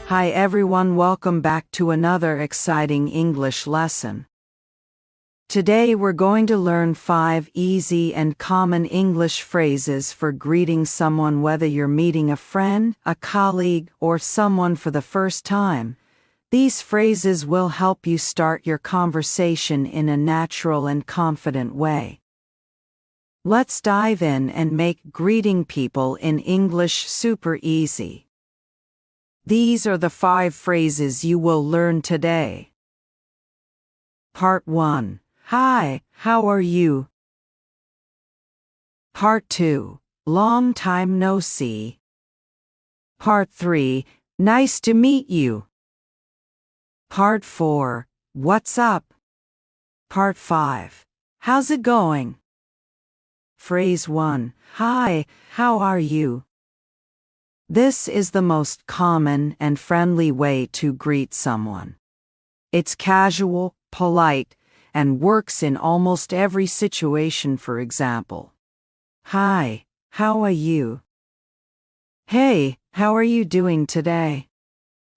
Hi everyone, welcome back to another exciting English lesson. Today we're going to learn 5 easy and common English phrases for greeting someone, whether you're meeting a friend, a colleague, or someone for the first time. These phrases will help you start your conversation in a natural and confident way. Let's dive in and make greeting people in English super easy. These are the 5 phrases you will learn today. Part 1. Hi, how are you? Part 2. Long time no see. Part 3. Nice to meet you. Part 4. What's up? Part 5. How's it going? Phrase 1. Hi, how are you? This is the most common and friendly way to greet someone. It's casual, polite, and works in almost every situation. For example, hi, how are you? Hey, how are you doing today?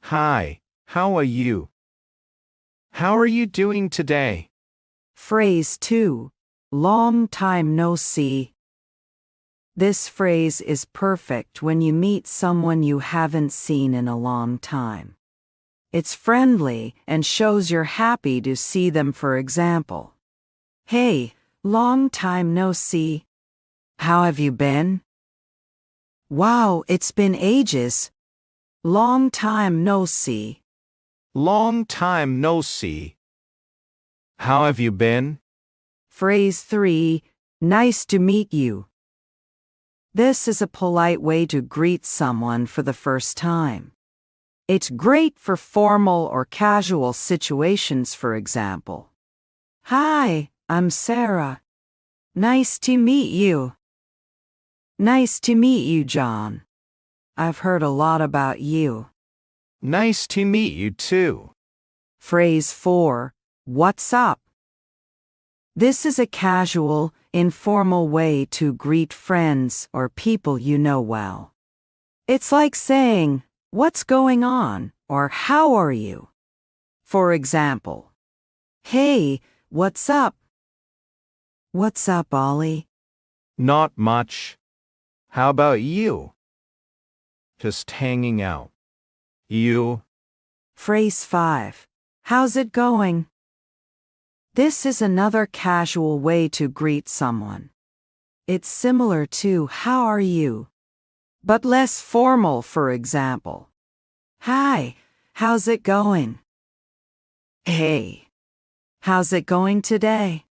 Hi, how are you? How are you doing today? Phrase 2. Long time no see. This phrase is perfect when you meet someone you haven't seen in a long time. It's friendly and shows you're happy to see them. For example, hey, long time no see. How have you been? Wow, it's been ages. Long time no see. Long time no see. How have you been? Phrase 3. Nice to meet you. This is a polite way to greet someone for the first time. It's great for formal or casual situations. For example, hi, I'm Sarah. Nice to meet you. Nice to meet you, John. I've heard a lot about you. Nice to meet you too. Phrase 4. What's up? This is a casual, informal way to greet friends or people you know well. It's like saying, what's going on, or how are you? For example, hey, what's up? What's up, Ollie? Not much. How about you? Just hanging out. You? Phrase 5. How's it going? This is another casual way to greet someone. It's similar to how are you, but less formal. For example, hi, how's it going? Hey, how's it going today?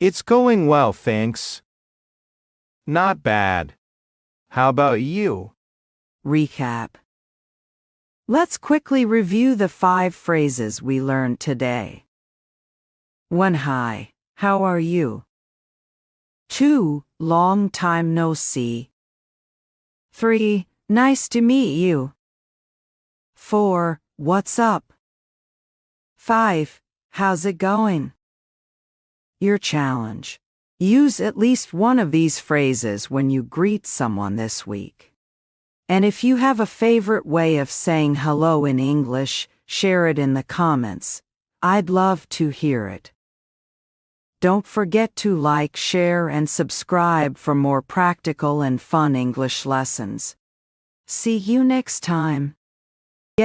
It's going well, thanks. Not bad. How about you? Recap. Let's quickly review the 5 phrases we learned today. 1. Hi, how are you? 2. Long time no see. 3. Nice to meet you. 4. What's up? 5. How's it going? Your challenge. Use at least one of these phrases when you greet someone this week. And if you have a favorite way of saying hello in English, share it in the comments. I'd love to hear it. Don't forget to like, share, and subscribe for more practical and fun English lessons. See you next time.